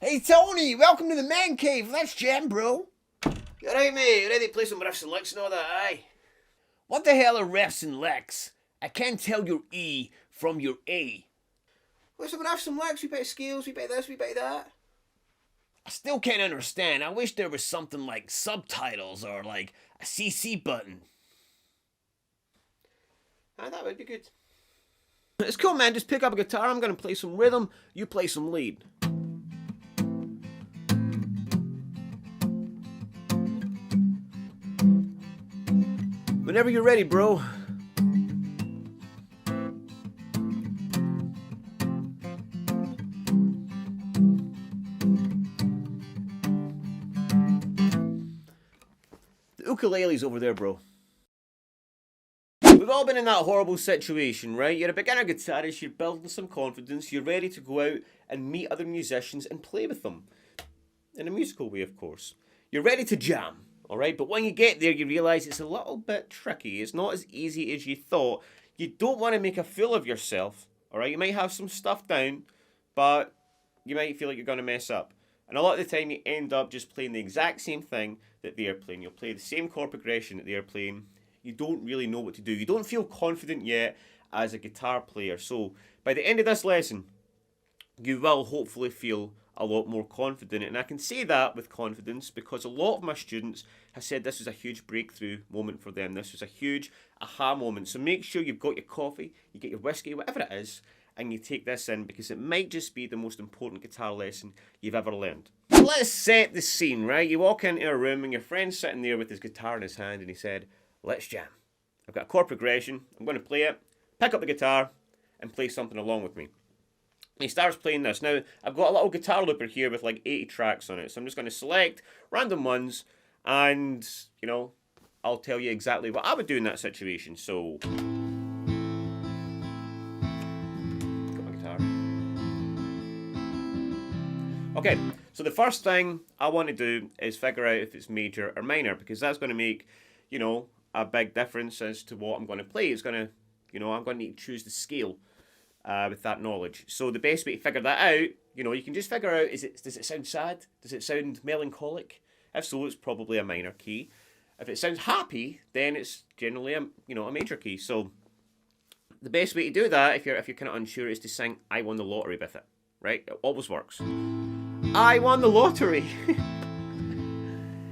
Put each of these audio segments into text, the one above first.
Hey Tony, welcome to the man cave. Let's jam, bro. You alright, mate? You ready to play some riffs and licks and all that, aye? What the hell are riffs and licks? I can't tell your E from your A. What's some riffs and licks? We bit of scales, we bit of this, we bit of that. I still can't understand. I wish there was something like subtitles or like a CC button. Aye, that would be good. It's cool, man. Just pick up a guitar. I'm gonna play some rhythm. You play some lead. Whenever you're ready, bro. The ukulele's over there, bro. We've all been in that horrible situation, right? You're a beginner guitarist, you're building some confidence, you're ready to go out and meet other musicians and play with them. In a musical way, of course. You're ready to jam, alright? But when you get there, you realise it's a little bit tricky. It's not as easy as you thought. You don't want to make a fool of yourself, alright? You might have some stuff down, but you might feel like you're going to mess up. And a lot of the time, you end up just playing the exact same thing that they're playing. You'll play the same chord progression that they're playing. You don't really know what to do. You don't feel confident yet as a guitar player. So by the end of this lesson, you will hopefully feel a lot more confident. And I can say that with confidence because a lot of my students have said this was a huge breakthrough moment for them. This was a huge aha moment. So make sure you've got your coffee, you get your whiskey, whatever it is, and you take this in because it might just be the most important guitar lesson you've ever learned. So let's set the scene, right? You walk into a room and your friend's sitting there with his guitar in his hand and he said, "Let's jam. I've got a chord progression, I'm going to play it, pick up the guitar, and play something along with me." And he starts playing this. Now, I've got a little guitar looper here with like 80 tracks on it, so I'm just going to select random ones, and, you know, I'll tell you exactly what I would do in that situation. So, got my guitar. Okay, so the first thing I want to do is figure out if it's major or minor, because that's going to make, you know, a big difference as to what I'm going to play. It's going to, you know, I'm going to need to choose the scale with that knowledge. So the best way to figure that out, you know, you can just figure out, does it sound sad? Does it sound melancholic? If so, it's probably a minor key. If it sounds happy, then it's generally a major key. So the best way to do that, if you're kind of unsure, is to sing "I Won the Lottery" with it. Right? It always works. I won the lottery.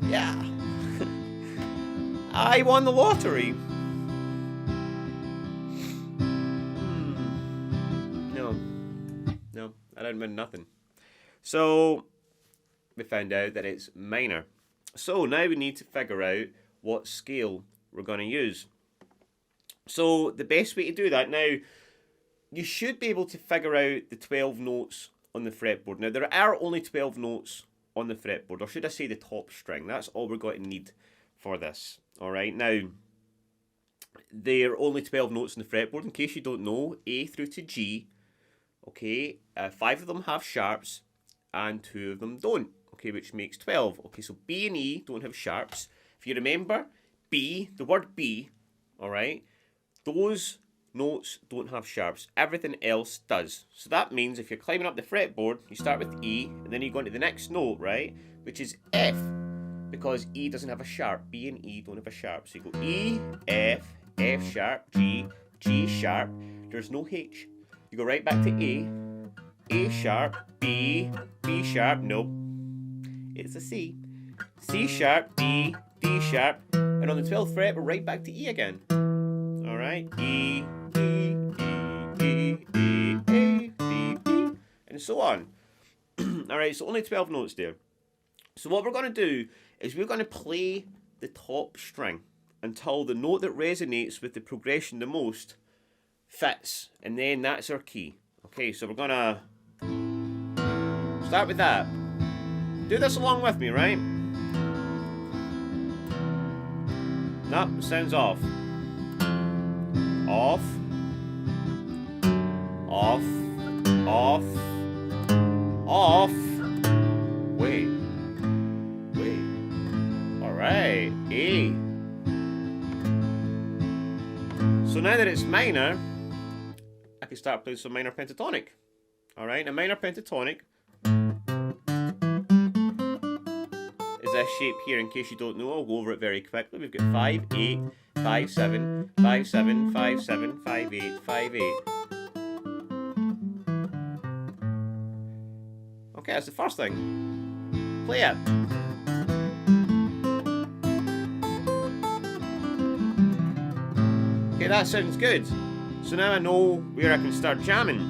Yeah. I won the lottery. No, I didn't win nothing. So we found out that it's minor. So now we need to figure out what scale we're going to use. So the best way to do that, now you should be able to figure out the 12 notes on the fretboard. Now there are only 12 notes on the fretboard, or should I say the top string. That's all we're going to need for this. Alright, now there are only 12 notes on the fretboard. In case you don't know, A through to G. Okay, 5 of them have sharps and 2 of them don't. Okay, which makes 12. Okay, so B and E don't have sharps. If you remember, B, the word B, alright, those notes don't have sharps. Everything else does. So that means if you're climbing up the fretboard, you start with E, and then you go into the next note, right, which is F, because E doesn't have a sharp. B and E don't have a sharp. So you go E, F, F sharp, G, G sharp. There's no H. You go right back to A sharp, B, B sharp, nope, it's a C. C sharp, D, D sharp, and on the 12th fret, we're right back to E again. Alright, E, E, E, E, E, A, D, B, and so on. Alright, so only 12 notes there. So what we're going to do is we're going to play the top string until the note that resonates with the progression the most fits, and then that's our key. Okay, so we're gonna start with that. Do this along with me, right? Nope, sounds off. Off. Off. Off. Off. Wait. Alright, A. So now that it's minor, I can start playing some minor pentatonic. Alright, a minor pentatonic this shape here, in case you don't know. I'll go over it very quickly. We've got 5, 8, 5, 7, 5, 7, 5, 7, 5, 8, 5, 8. Okay, that's the first thing. Play it. Okay, that sounds good. So now I know where I can start jamming.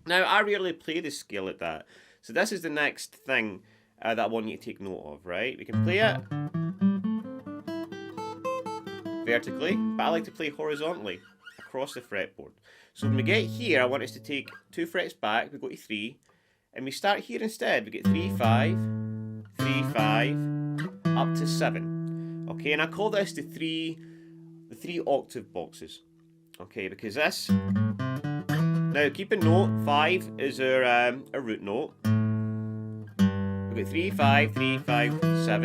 Now, I rarely play the scale like that. So this is the next thing that I want you to take note of, right? We can play it vertically, but I like to play horizontally across the fretboard. So when we get here, I want us to take 2 frets back, we go to 3, and we start here instead. We get 3, 5, 3, 5, up to 7. Okay, and I call this the three octave boxes. Okay, because this, now keep in note, 5 is our root note. We've got 3, 5, 3, 5, 7.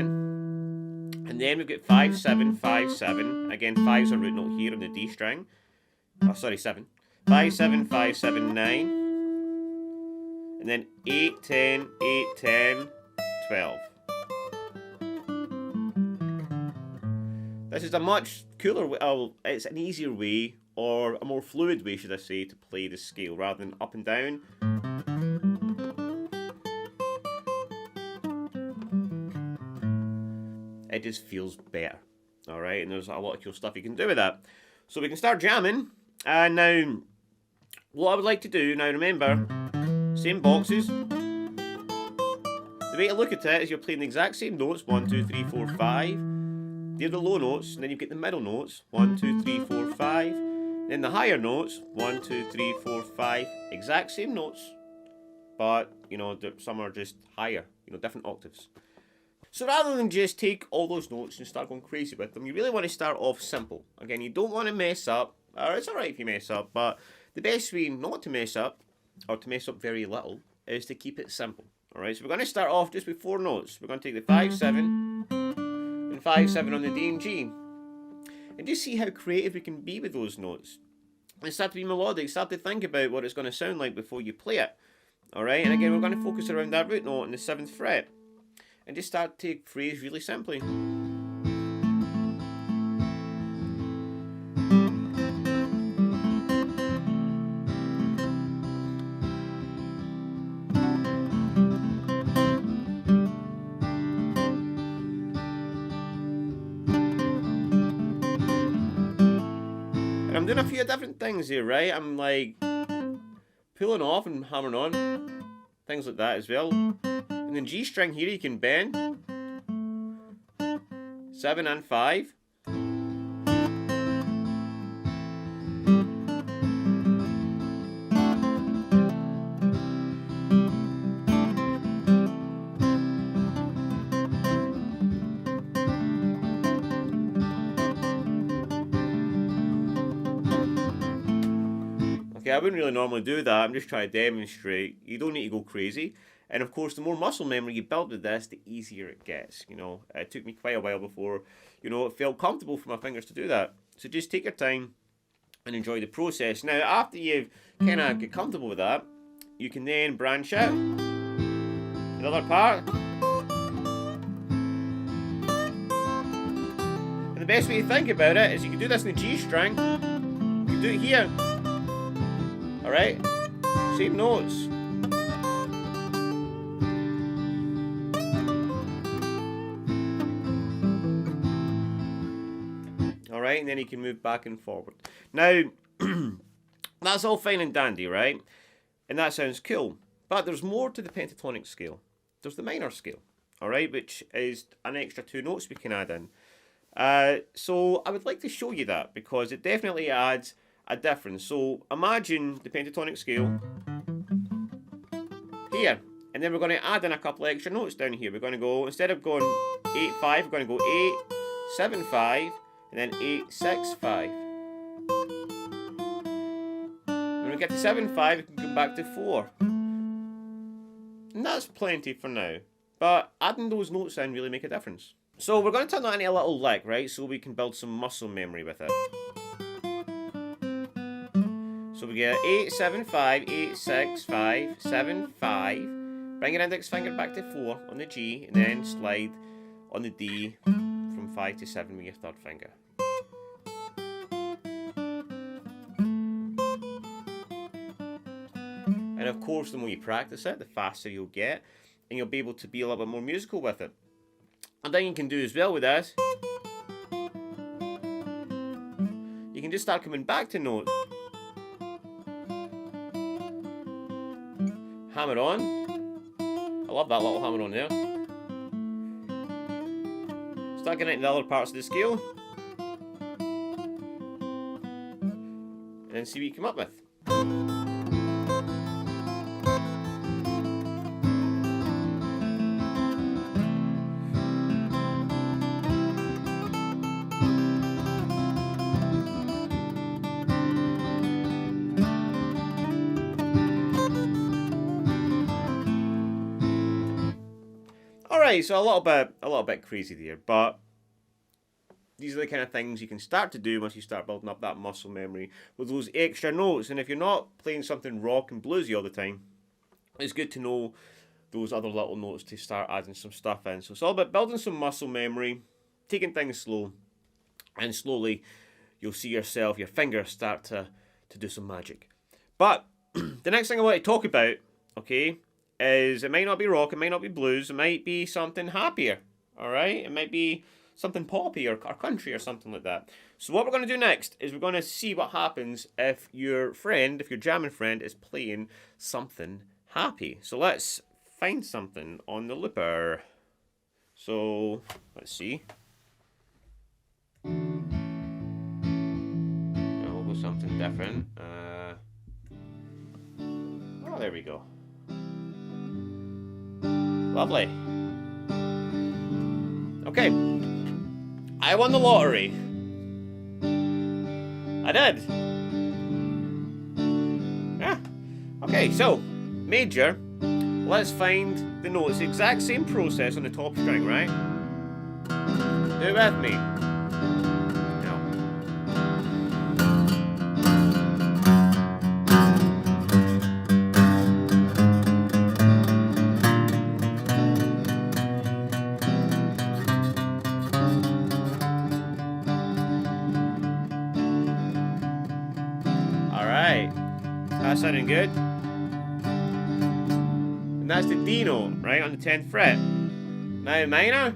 And then we've got 5, 7, 5, 7. Again, 5 is a root note here on the D string. Oh, sorry, 7. 5, 7, 5, 7, 9. And then 8, 10, 8, 10, 12. This is a much cooler way, it's an easier way, or a more fluid way, should I say, to play the scale rather than up and down. It just feels better, alright, and there's a lot of cool stuff you can do with that. So we can start jamming, and now, what I would like to do, now remember, same boxes. The way to look at it is you're playing the exact same notes, 1, 2, 3, 4, 5. They're the low notes, and then you get the middle notes, 1, 2, 3, 4, 5. Then the higher notes, 1, 2, 3, 4, 5. Exact same notes, but, you know, some are just higher, you know, different octaves. So rather than just take all those notes and start going crazy with them, you really want to start off simple. Again, you don't want to mess up, or it's alright if you mess up, but the best way not to mess up, or to mess up very little, is to keep it simple. Alright, so we're going to start off just with 4 notes. We're going to take the 5, 7, and 5, 7 on the D and G. And just see how creative we can be with those notes. And start to be melodic, start to think about what it's going to sound like before you play it. Alright, and again, we're going to focus around that root note on the 7th fret. And just start to phrase really simply. And I'm doing a few different things here, right? I'm like pulling off and hammering on. Things like that as well. And then G string here you can bend 7 and 5. Okay, I wouldn't really normally do that. I'm just trying to demonstrate. You don't need to go crazy. And of course, the more muscle memory you build with this, the easier it gets. You know, it took me quite a while before, you know, it felt comfortable for my fingers to do that. So just take your time and enjoy the process. Now, after you've kind of get comfortable with that, you can then branch out. Another part. And the best way to think about it is you can do this in the G string. You can do it here. Alright? Same notes. Alright, and then you can move back and forward. Now, that's all fine and dandy, right? And that sounds cool. But there's more to the pentatonic scale. There's the minor scale, alright, which is an extra 2 notes we can add in. So I would like to show you that because it definitely adds a difference. So imagine the pentatonic scale here. And then we're going to add in a couple of extra notes down here. We're going to go, instead of going 8, 5, we're going to go 8, 7, 5. And then 8, 6, 5. When we get to 7, 5, we can come back to 4. And that's plenty for now. But adding those notes in really make a difference. So we're going to turn that into a little lick, right? So we can build some muscle memory with it. So we get 8, 7, 5, 8, 6, 5, 7, 5. Bring your index finger back to 4 on the G, and then slide on the D from 5 to 7 with your third finger. And of course, the more you practice it, the faster you'll get, and you'll be able to be a little bit more musical with it. And then you can do as well with this, you can just start coming back to notes. Hammer on. I love that little hammer on there. Start getting into the other parts of the scale. And then see what you come up with. Alright, so a little bit crazy there, but these are the kind of things you can start to do once you start building up that muscle memory with those extra notes. And if you're not playing something rock and bluesy all the time, it's good to know those other little notes to start adding some stuff in. So it's all about building some muscle memory, taking things slow, and slowly you'll see your fingers start to do some magic. But the next thing I want to talk about, okay, is it might not be rock, it might not be blues, it might be something happier, alright? It might be something poppy or country or something like that. So what we're going to do next is we're going to see what happens if your jamming friend is playing something happy. So let's find something on the looper. So, let's see. We'll go something different. Oh, there we go. Lovely. Okay. I won the lottery. I did. Yeah. Okay, so, major. Let's find the notes. The exact same process on the top string, right? Do it with me. That's sounding good. And that's the D note, right, on the 10th fret. Now minor.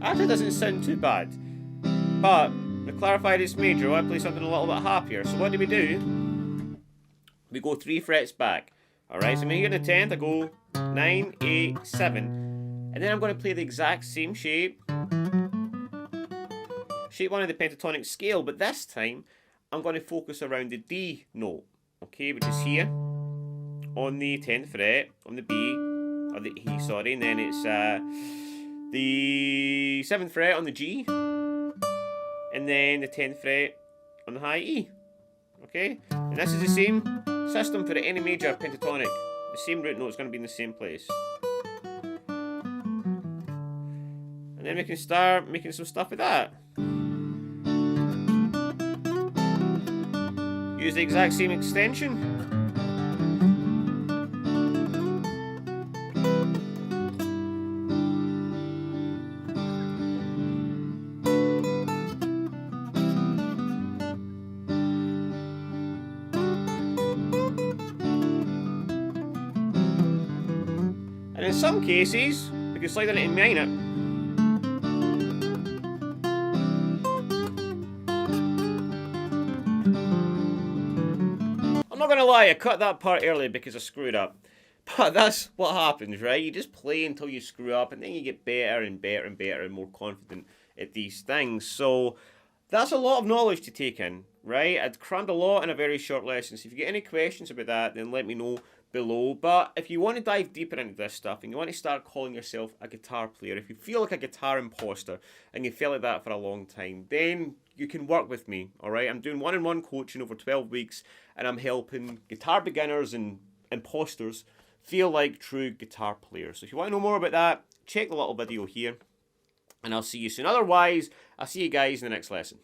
Actually doesn't sound too bad. But, to clarify this major, I want to play something a little bit happier. So what do? We go 3 frets back. Alright, so here on the 10th, I go 9, 8, 7. And then I'm going to play the exact same shape. Shape 1 of the pentatonic scale, but this time, I'm going to focus around the D note, okay, which is here on the 10th fret, on the B, or the E, sorry, and then it's the 7th fret on the G, and then the 10th fret on the high E, okay? And this is the same system for any major pentatonic. The same root note is going to be in the same place. And then we can start making some stuff with that. Use the exact same extension. And in some cases, we can slide it into minor. I'm not gonna lie, I cut that part early because I screwed up. But that's what happens, right? You just play until you screw up, and then you get better and better and better and more confident at these things. So that's a lot of knowledge to take in, right? I'd crammed a lot in a very short lesson. So if you get any questions about that, then let me know below. But if you want to dive deeper into this stuff and you want to start calling yourself a guitar player, if you feel like a guitar imposter and you feel like that for a long time, then you can work with me, alright? I'm doing one-on-one coaching over 12 weeks, and I'm helping guitar beginners and imposters feel like true guitar players. So if you want to know more about that, check the little video here, and I'll see you soon. Otherwise, I'll see you guys in the next lesson.